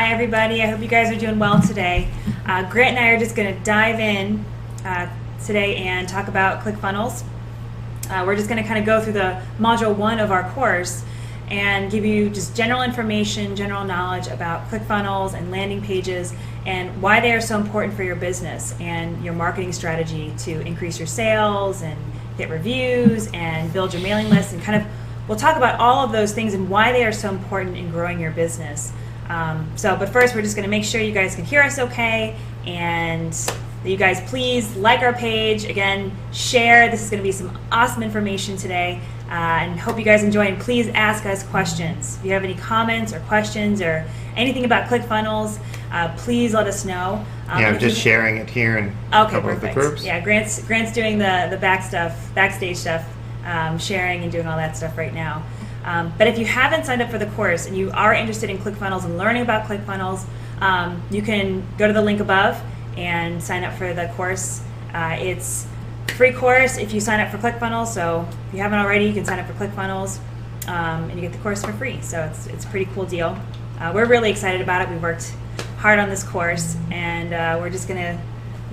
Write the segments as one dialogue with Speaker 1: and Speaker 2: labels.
Speaker 1: Hi everybody, I hope you guys are doing well today. Grant and I are just going to dive in today and talk about Clickfunnels. We're just going to kind of go through the module 1 of our course and give you just general information, general knowledge about Clickfunnels and landing pages and why they are so important for your business and your marketing strategy to increase your sales and get reviews and build your mailing list, and kind of we'll talk about all of those things and why they are so important in growing your business. But first we're just going to make sure you guys can hear us okay, and that you guys please like our page. Again, share. This is going to be some awesome information today, and hope you guys enjoy, and please ask us questions. If you have any comments or questions or anything about ClickFunnels, please let us know.
Speaker 2: I'm just sharing it here in a couple of the groups.
Speaker 1: Yeah, Grant's doing the backstage stuff, sharing and doing all that stuff right now. But if you haven't signed up for the course and you are interested in ClickFunnels and learning about ClickFunnels, you can go to the link above and sign up for the course. It's a free course if you sign up for ClickFunnels, so if you haven't already, you can sign up for ClickFunnels and you get the course for free. So it's a pretty cool deal. We're really excited about it. We worked hard on this course, and we're just going to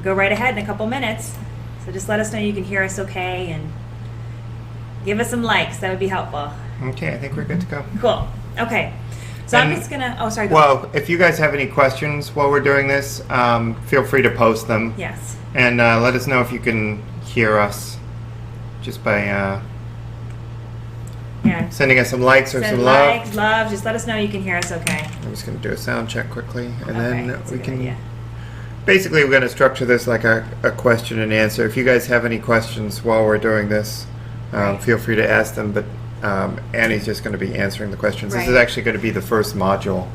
Speaker 1: go right ahead in a couple minutes. So just let us know you can hear us okay, and give us some likes. That would be helpful.
Speaker 2: Okay, I think we're good to go.
Speaker 1: Cool. Okay. So I'm just going to... Oh, sorry.
Speaker 2: Well, if you guys have any questions while we're doing this, feel free to post them.
Speaker 1: Yes.
Speaker 2: And let us know if you can hear us just by sending us some likes or some love.
Speaker 1: Love. Just let us know you can hear us okay.
Speaker 2: I'm just going to do a sound check quickly, and
Speaker 1: Okay,
Speaker 2: then we can...
Speaker 1: idea.
Speaker 2: Basically, we're going to structure this like a question and answer. If you guys have any questions while we're doing this, feel free to ask them, but Annie's just going to be answering the questions. This is actually going to be the first module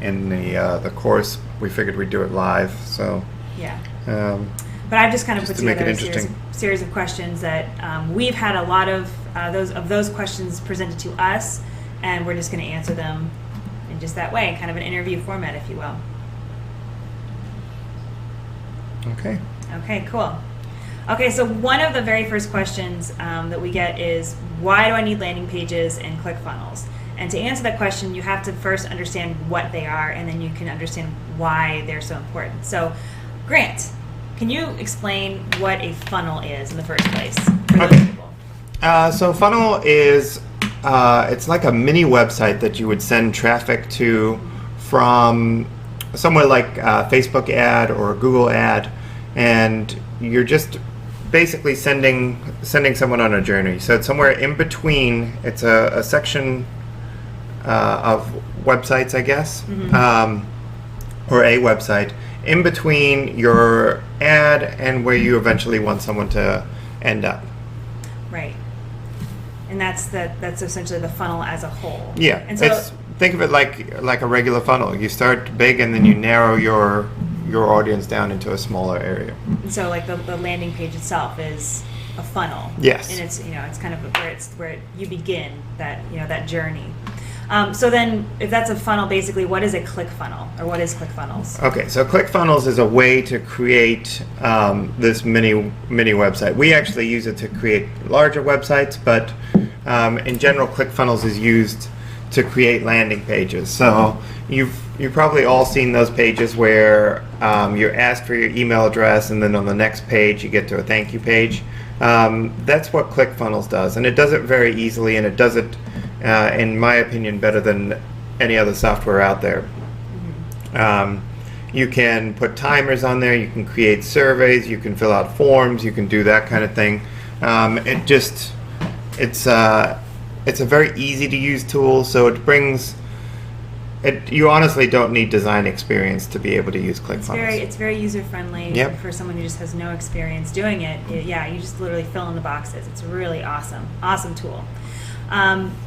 Speaker 2: in the course. We figured we'd do it live, so...
Speaker 1: Yeah. But I've just kind of put together a series of questions that we've had a lot of those questions presented to us, and we're just going to answer them in just that way, kind of an interview format, if you will.
Speaker 2: Okay.
Speaker 1: Okay, cool. Okay, so one of the very first questions that we get is, why do I need landing pages and ClickFunnels? And to answer that question, you have to first understand what they are, and then you can understand why they're so important. So, Grant, can you explain what a funnel is in the first place for those people?
Speaker 2: So funnel is, it's like a mini website that you would send traffic to from somewhere like a Facebook ad or a Google ad, and you're just basically sending someone on a journey. So it's somewhere in between. It's a section of websites, I guess, or a website in between your ad and where you eventually want someone to end up.
Speaker 1: Right. And that's essentially the funnel as a whole.
Speaker 2: Yeah.
Speaker 1: And so
Speaker 2: think of it like a regular funnel. You start big and then you narrow your audience down into a smaller area.
Speaker 1: And so like the landing page itself is a funnel.
Speaker 2: Yes.
Speaker 1: And it's kind of where you begin that journey. So then, if that's a funnel, basically, what is a ClickFunnel, or what is ClickFunnels? Okay,
Speaker 2: so ClickFunnels is a way to create this mini website. We actually use it to create larger websites, but in general, ClickFunnels is used to create landing pages. So you've probably all seen those pages where you're asked for your email address, and then on the next page you get to a thank you page. That's what ClickFunnels does, and it does it very easily, and it does it, in my opinion, better than any other software out there. You can put timers on there, you can create surveys, you can fill out forms, you can do that kind of thing. It's a very easy to use tool, so you honestly don't need design experience to be able to use ClickFunnels.
Speaker 1: It's very user friendly for someone who just has no experience doing it. You just literally fill in the boxes. It's a really awesome tool.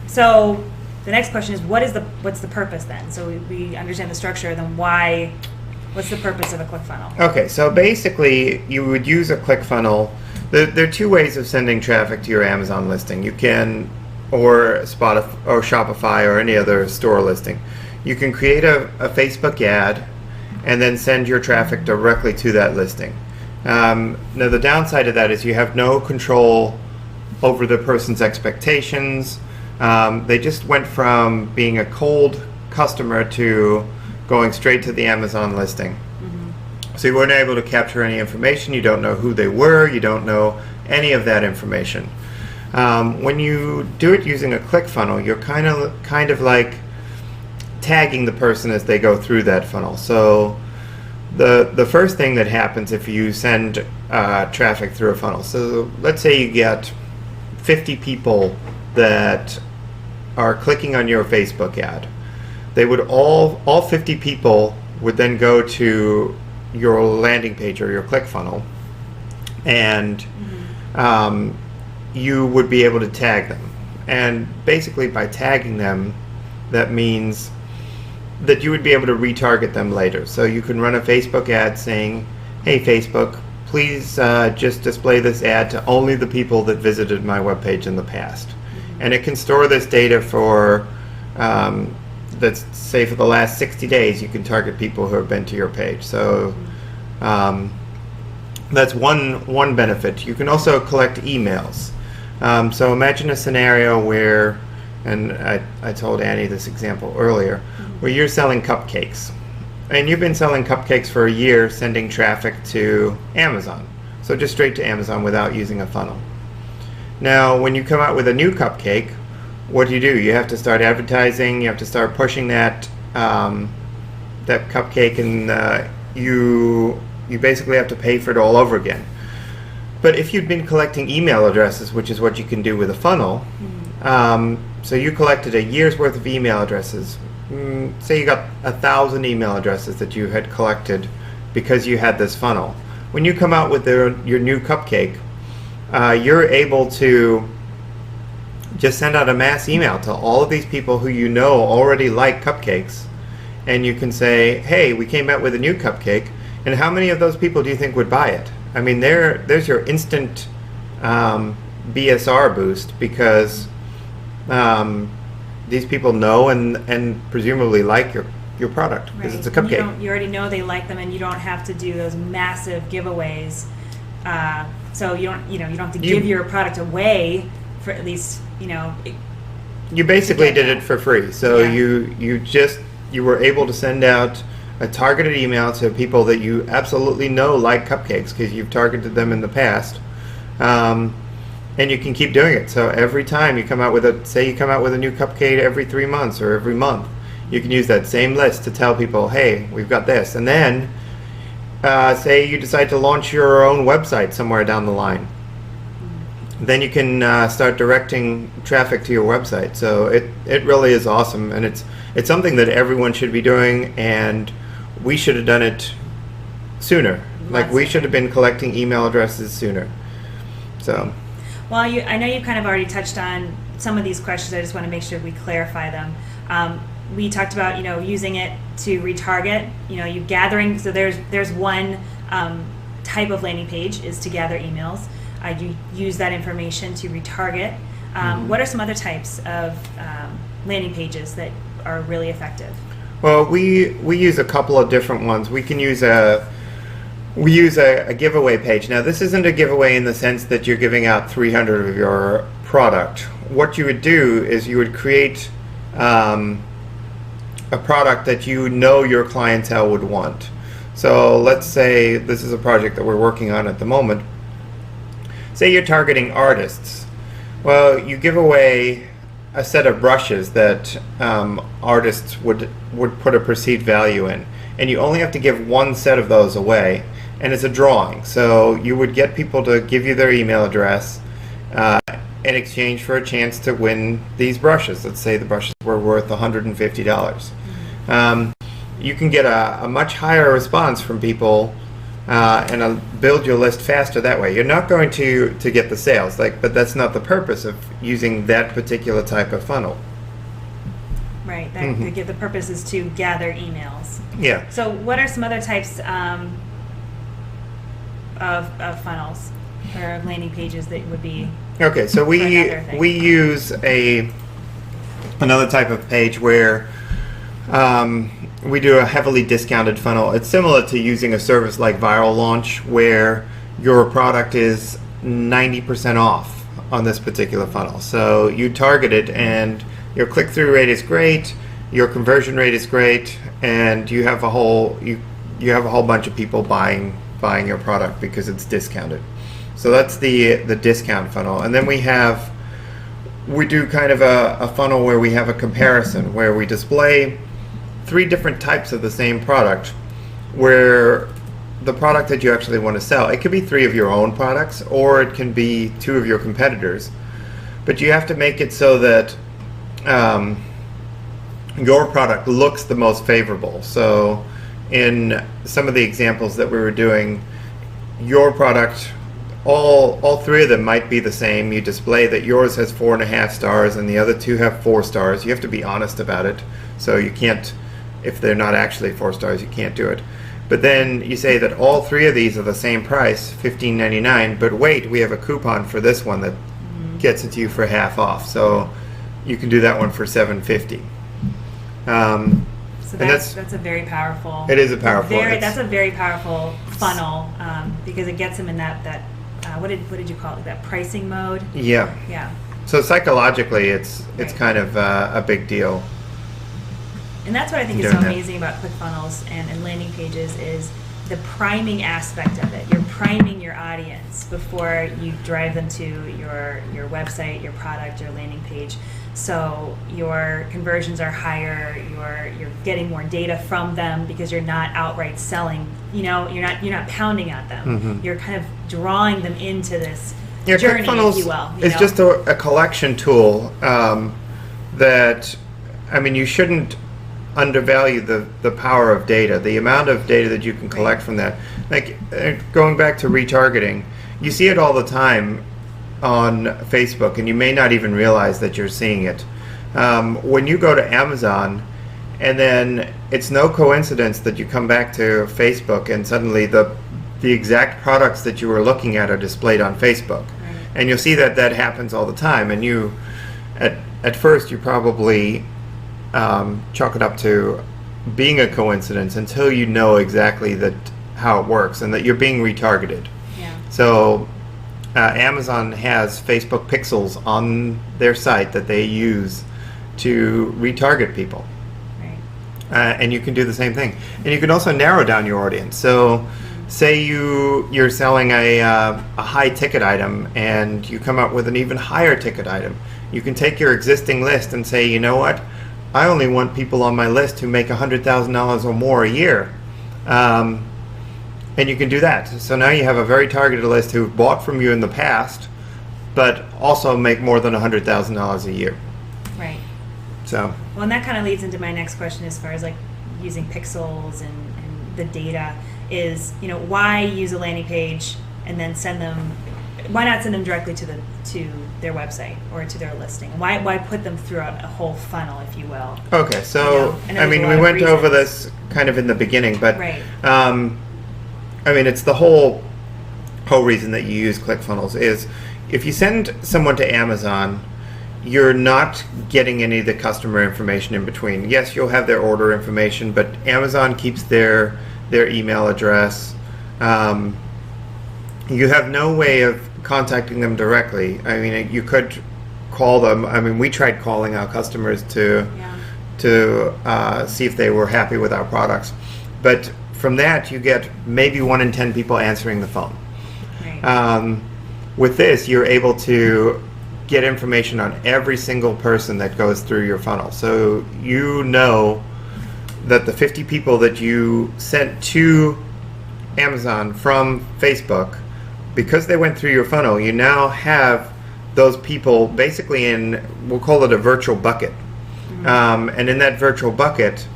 Speaker 1: So the next question is, what's the purpose then? So we understand the structure, then what's the purpose of a ClickFunnel? Okay,
Speaker 2: so basically you would use a ClickFunnel. There are two ways of sending traffic to your Amazon listing. You can, or Spotify or Shopify or any other store listing. You can create a Facebook ad and then send your traffic directly to that listing. Now the downside of that is you have no control over the person's expectations. They just went from being a cold customer to going straight to the Amazon listing. So you weren't able to capture any information. You don't know who they were. You don't know any of that information. When you do it using a ClickFunnel, you're kind of like tagging the person as they go through that funnel. So the first thing that happens if you send traffic through a funnel, so let's say you get 50 people that are clicking on your Facebook ad. They would all 50 people would then go to your landing page or your ClickFunnel, and you would be able to tag them. And basically by tagging them, that means that you would be able to retarget them later. So you can run a Facebook ad saying, hey Facebook, please just display this ad to only the people that visited my webpage in the past. And it can store this data for, let's say for the last 60 days, you can target people who have been to your page. So that's one benefit. You can also collect emails. So imagine a scenario where, and I told Annie this example earlier, where you're selling cupcakes. And you've been selling cupcakes for a year, sending traffic to Amazon. So just straight to Amazon without using a funnel. Now, when you come out with a new cupcake, what do? You have to start advertising, you have to start pushing that cupcake, and you basically have to pay for it all over again. But if you'd been collecting email addresses, which is what you can do with a funnel, so you collected a year's worth of email addresses. Say you got 1,000 email addresses that you had collected because you had this funnel. When you come out with your new cupcake, you're able to just send out a mass email to all of these people who you know already like cupcakes, and you can say, hey, we came out with a new cupcake, and how many of those people do you think would buy it? I mean, there's your instant BSR boost, because these people know and presumably like your product, because it's a cupcake.
Speaker 1: You already know they like them, and you don't have to do those massive giveaways. So you don't have to give your product away for at least
Speaker 2: You basically did it for free. So you were able to send out a targeted email to people that you absolutely know like cupcakes because you've targeted them in the past. And you can keep doing it. So every time you come out with say you come out with a new cupcake every 3 months or every month, you can use that same list to tell people, hey, we've got this. And then say you decide to launch your own website somewhere down the line. Then you can start directing traffic to your website. So it really is awesome, and it's something that everyone should be doing, and we should have done it sooner. Like we should have been collecting email addresses sooner. So.
Speaker 1: Well, I know you kind of already touched on some of these questions. I just want to make sure we clarify them. We talked about using it to retarget. You gathering. So there's one type of landing page is to gather emails. You use that information to retarget. What are some other types of landing pages that are really effective?
Speaker 2: Well, we use a couple of different ones. We use a giveaway page. Now, this isn't a giveaway in the sense that you're giving out 300 of your product. What you would do is you would create a product that your clientele would want. So let's say this is a project that we're working on at the moment. Say you're targeting artists. Well, you give away a set of brushes that artists would put a perceived value in, and you only have to give one set of those away, and it's a drawing. So you would get people to give you their email address in exchange for a chance to win these brushes. Let's say the brushes were worth $150. You can get a much higher response from people and build your list faster that way. You're not going to get the sales, but that's not the purpose of using that particular type of funnel.
Speaker 1: Right. The purpose is to gather emails.
Speaker 2: Yeah.
Speaker 1: So what are some other types of funnels or landing pages that would be?
Speaker 2: Okay, so we use another type of page where we do a heavily discounted funnel. It's similar to using a service like Viral Launch, where your product is 90% off on this particular funnel. So you target it, and your click-through rate is great, your conversion rate is great, and you have a whole bunch of people buying your product because it's discounted. So that's the discount funnel. And then we do kind of a funnel where we have a comparison, where we display 3 different types of the same product, where the product that you actually want to sell, it could be 3 of your own products, or it can be 2 of your competitors. But you have to make it so that your product looks the most favorable. So in some of the examples that we were doing, your product, all 3 of them might be the same. You display that yours has 4.5 stars and the other 2 have 4 stars. You have to be honest about it. So you can't, if they're not actually 4 stars, you can't do it. But then you say that all 3 of these are the same price, $15.99, but wait, we have a coupon for this one that gets it to you for half off. So you can do that one for $7.50.
Speaker 1: So that's a very powerful.
Speaker 2: It is a powerful.
Speaker 1: That's a very powerful funnel because it gets them in that what did you call it? That pricing mode.
Speaker 2: Yeah.
Speaker 1: Yeah.
Speaker 2: So psychologically, it's kind of a big deal.
Speaker 1: And that's what I think is so amazing about ClickFunnels and landing pages is the priming aspect of it. You're priming your audience before you drive them to your website, your product, your landing page. So your conversions are higher. You're getting more data from them because you're not outright selling. You're not pounding at them. Mm-hmm. You're kind of drawing them into this journey,
Speaker 2: ClickFunnels,
Speaker 1: if you will.
Speaker 2: It's just a collection tool that, I mean, you shouldn't undervalue the power of data, the amount of data that you can collect from that. Like going back to retargeting, you see it all the time on Facebook, and you may not even realize that you're seeing it. When you go to Amazon, and then it's no coincidence that you come back to Facebook and suddenly the exact products that you were looking at are displayed on Facebook. Right. And you'll see that happens all the time, and you at first you probably chalk it up to being a coincidence until you know exactly how it works and that you're being retargeted.
Speaker 1: Yeah. So
Speaker 2: Amazon has Facebook pixels on their site that they use to retarget people. Right. And you can do the same thing. And you can also narrow down your audience. So say you're selling a high ticket item and you come up with an even higher ticket item. You can take your existing list and say, you know what? I only want people on my list who make $100,000 or more a year. And you can do that. So now you have a very targeted list who've bought from you in the past, but also make more than $100,000 a year.
Speaker 1: Right.
Speaker 2: So.
Speaker 1: Well, and that kind of leads into my next question as far as like using pixels and the data is, why use a landing page and then why not send them directly to their website or to their listing? Why put them through a whole funnel, if you will?
Speaker 2: Okay, so I mean, we went over this kind of in the beginning, but
Speaker 1: right.
Speaker 2: I mean, it's the whole reason that you use ClickFunnels is if you send someone to Amazon, you're not getting any of the customer information in between. Yes, you'll have their order information, but Amazon keeps their email address. You have no way of contacting them directly. I mean, you could call them. I mean, we tried calling our customers to see if they were happy with our products, but from that you get maybe 1 in 10 people answering the phone. Right. With this, you're able to get information on every single person that goes through your funnel. So you know that the 50 people that you sent to Amazon from Facebook, because they went through your funnel, you now have those people basically in, we'll call it a virtual bucket. Mm-hmm. And in that virtual bucket,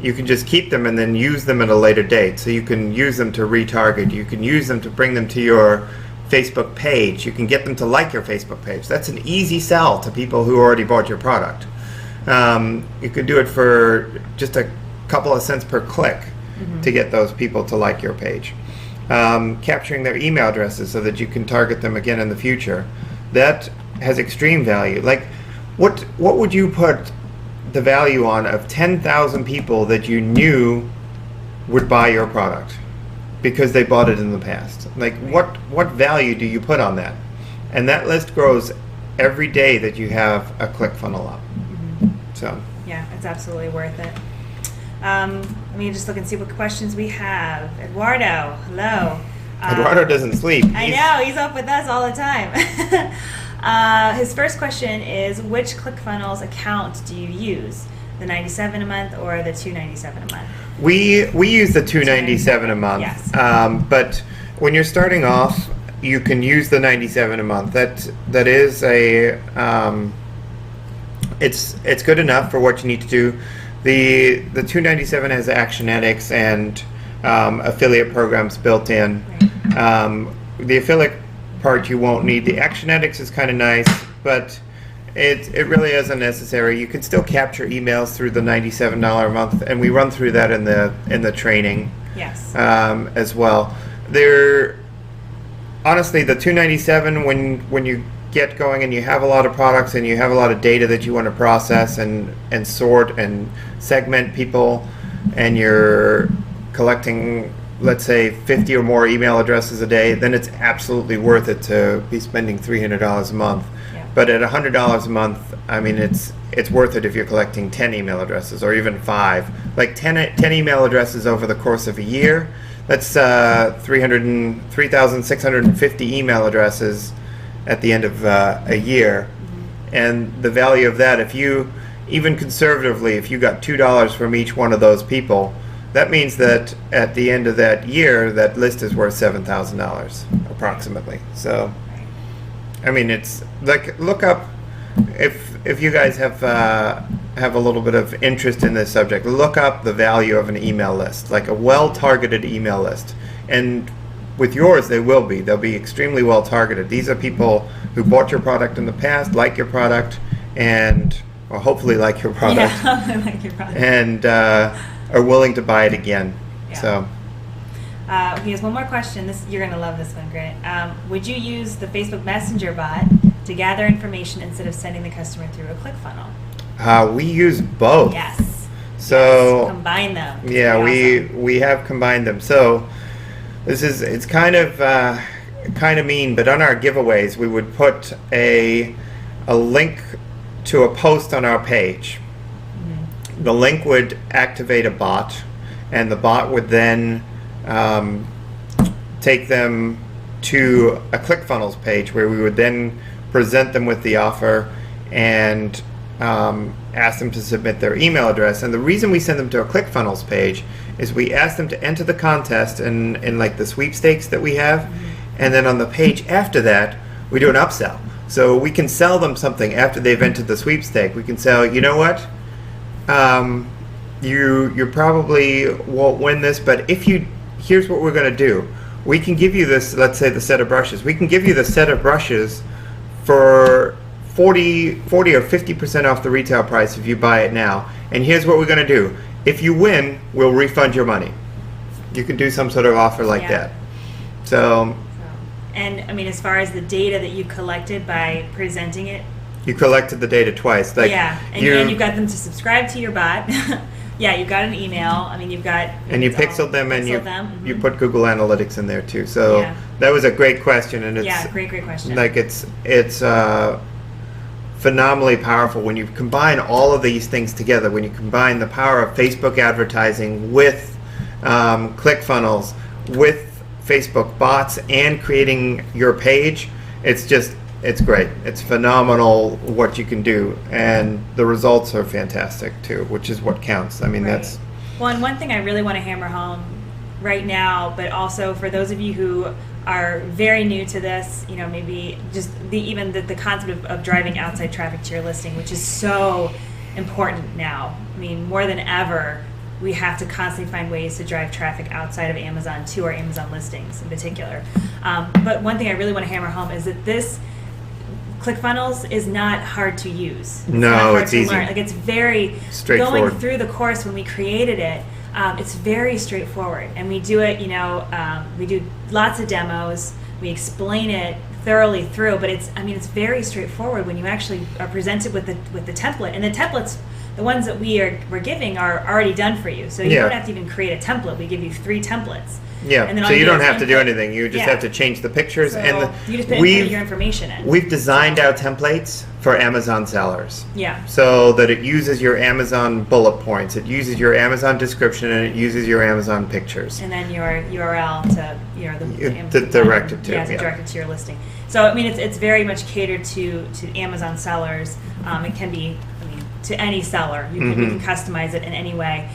Speaker 2: you can just keep them and then use them at a later date. So you can use them to retarget. You can use them to bring them to your Facebook page. You can get them to like your Facebook page. That's an easy sell to people who already bought your product. You could do it for just a couple of cents per click to get those people to like your page. Capturing their email addresses so that you can target them again in the future. That has extreme value. Like, what would you put the value on of 10,000 people that you knew would buy your product because they bought it in the past? Like, what value do you put on that? And that list grows every day that you have a ClickFunnel up. So.
Speaker 1: Yeah, it's absolutely worth it. Let me just look and see what questions we have. Eduardo, hello.
Speaker 2: Eduardo doesn't sleep.
Speaker 1: I know, he's up with us all the time. His first question is, which ClickFunnels account do you use? The $97 a month or the $297 a month?
Speaker 2: We use the $297 a month.
Speaker 1: Yes.
Speaker 2: But when you're starting off, you can use the $97 a month. That is it's good enough for what you need to do. The $297 has Actionetics and affiliate programs built in.
Speaker 1: Right.
Speaker 2: The affiliate part you won't need. The Actionetics is kind of nice, but it really isn't necessary. You can still capture emails through the $97 a month, and we run through that in the training.
Speaker 1: Yes.
Speaker 2: As well. Honestly, the $297 when you get going and you have a lot of products and you have a lot of data that you want to process and sort and segment people, and you're collecting, let's say, 50 or more email addresses a day, then it's absolutely worth it to be spending $300 a month.
Speaker 1: Yeah.
Speaker 2: But at $100 a month, I mean, it's worth it if you're collecting 10 email addresses or even 5. Like 10 email addresses over the course of a year, that's 3,650 email addresses at the end of a year.
Speaker 1: Mm-hmm.
Speaker 2: And the value of that, if you, even conservatively, if you got $2 from each one of those people, that means that at the end of that year, that list is worth $7,000 approximately. So, I mean, it's like, look up, if you guys have a little bit of interest in this subject, look up the value of an email list, like a well-targeted email list. And with yours, they'll be extremely well targeted. These are people who bought your product in the past, like your product, or hopefully like your product,
Speaker 1: Yeah, like your product.
Speaker 2: and are willing to buy it again.
Speaker 1: Yeah.
Speaker 2: So.
Speaker 1: He has one more question. You're going to love this one, Grant. Would you use the Facebook Messenger bot to gather information instead of sending the customer through a ClickFunnel?
Speaker 2: We use both.
Speaker 1: Yes.
Speaker 2: So
Speaker 1: yes. Combine them.
Speaker 2: Yeah,
Speaker 1: Awesome.
Speaker 2: we have combined them. So it's kind of mean, but on our giveaways we would put a link to a post on our page. Mm-hmm. The link would activate a bot, and the bot would then take them to a ClickFunnels page where we would then present them with the offer and ask them to submit their email address. And the reason we send them to a ClickFunnels page is we ask them to enter the contest in like the sweepstakes that we have, and then on the page after that we do an upsell. So we can sell them something after they've entered the sweepstake. We can sell, you know what, you probably won't win this, but here's what we're going to do. We can give you this, let's say the set of brushes. We can give you the set of brushes for 40 or 50% off the retail price if you buy it now. And here's what we're going to do. If you win, we'll refund your money. You can do some sort of offer like that. So,
Speaker 1: and I mean, as far as the data that you collected by presenting it,
Speaker 2: you collected the data twice. Like,
Speaker 1: yeah, and you got them to subscribe to your bot. Yeah, you got an email. I mean, you've got...
Speaker 2: And you pixeled them, and
Speaker 1: Mm-hmm.
Speaker 2: you put Google Analytics in there too. So
Speaker 1: yeah.
Speaker 2: That was a great question, and it's
Speaker 1: great question.
Speaker 2: Like it's phenomenally powerful when you combine all of these things together. When you combine the power of Facebook advertising with ClickFunnels, with Facebook bots, and creating your page, it's great. It's phenomenal what you can do, and the results are fantastic too, which is what counts. I mean, that's...
Speaker 1: Well, and one thing I really want to hammer home right now, but also for those of you who are very new to this, you know, maybe just the concept of driving outside traffic to your listing, which is so important now. I mean, more than ever, we have to constantly find ways to drive traffic outside of Amazon to our Amazon listings in particular. But one thing I really want to hammer home is that this ClickFunnels is not hard to use.
Speaker 2: It's easy.
Speaker 1: Learn. Like, it's very
Speaker 2: straightforward.
Speaker 1: Going through the course when we created it, it's very straightforward, and we do it. You know, we do lots of demos. We explain it thoroughly through, but it's very straightforward when you actually are presented with the template, and the template's the ones that we're giving are already done for you. So you
Speaker 2: Yeah.
Speaker 1: don't have to even create a template. We give you 3 templates.
Speaker 2: Yeah,
Speaker 1: And then
Speaker 2: so
Speaker 1: all
Speaker 2: you
Speaker 1: do
Speaker 2: don't
Speaker 1: is
Speaker 2: have to do
Speaker 1: input.
Speaker 2: anything. You just
Speaker 1: Yeah.
Speaker 2: have to change the pictures.
Speaker 1: So
Speaker 2: And
Speaker 1: you just put your information in.
Speaker 2: we've designed our templates for Amazon sellers.
Speaker 1: Yeah.
Speaker 2: So that it uses your Amazon bullet points, it uses your Amazon description, and it uses your Amazon pictures.
Speaker 1: And then your URL to
Speaker 2: To direct it to,
Speaker 1: yeah, to
Speaker 2: yeah.
Speaker 1: direct it to your listing. So I mean, it's very much catered to Amazon sellers. It can be, to any seller. You can customize it in any way.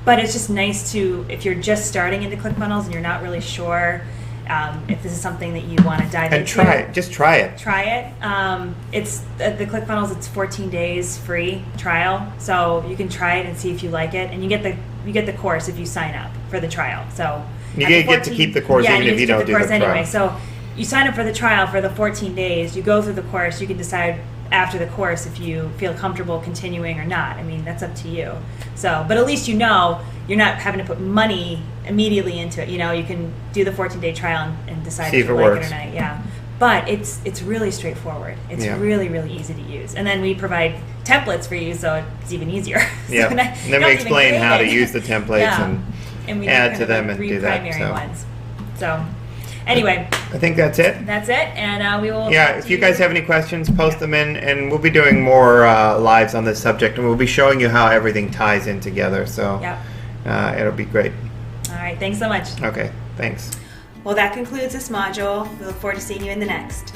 Speaker 1: But it's just nice to, if you're just starting into ClickFunnels and you're not really sure if this is something that you want to dive
Speaker 2: And
Speaker 1: into.
Speaker 2: try it. Just try it.
Speaker 1: Try it. It's the ClickFunnels. It's 14 days free trial, so you can try it and see if you like it, and you get the course if you sign up for the trial. So
Speaker 2: You
Speaker 1: at the
Speaker 2: get to keep the course even if you don't do the trial.
Speaker 1: anyway. So you sign up for the trial for the 14 days. You go through the course. You can decide after the course if you feel comfortable continuing or not. I mean, that's up to you. So, but at least you know you're not having to put money immediately into it. You know, you can do the 14-day trial and decide
Speaker 2: See
Speaker 1: if
Speaker 2: if
Speaker 1: you
Speaker 2: it
Speaker 1: like
Speaker 2: works.
Speaker 1: it or not. Yeah. But it's really straightforward. It's
Speaker 2: Yeah.
Speaker 1: really, really easy to use. And then we provide templates for you, so it's even easier. So
Speaker 2: Yeah.
Speaker 1: you
Speaker 2: And then
Speaker 1: don't
Speaker 2: we
Speaker 1: even
Speaker 2: explain
Speaker 1: create
Speaker 2: how to
Speaker 1: it.
Speaker 2: use the templates
Speaker 1: Yeah. And we
Speaker 2: add
Speaker 1: kind
Speaker 2: to
Speaker 1: of
Speaker 2: them
Speaker 1: like
Speaker 2: and
Speaker 1: 3
Speaker 2: do that.
Speaker 1: primary
Speaker 2: So
Speaker 1: ones. So anyway,
Speaker 2: I think that's it.
Speaker 1: that's it. And we will.
Speaker 2: Yeah,
Speaker 1: talk
Speaker 2: if
Speaker 1: to
Speaker 2: you guys have any questions, post them in, and we'll be doing more lives on this subject, and we'll be showing you how everything ties in together. So
Speaker 1: Yep.
Speaker 2: it'll be great.
Speaker 1: All right. Thanks so much.
Speaker 2: Okay, thanks.
Speaker 1: Well, that concludes this module. We look forward to seeing you in the next.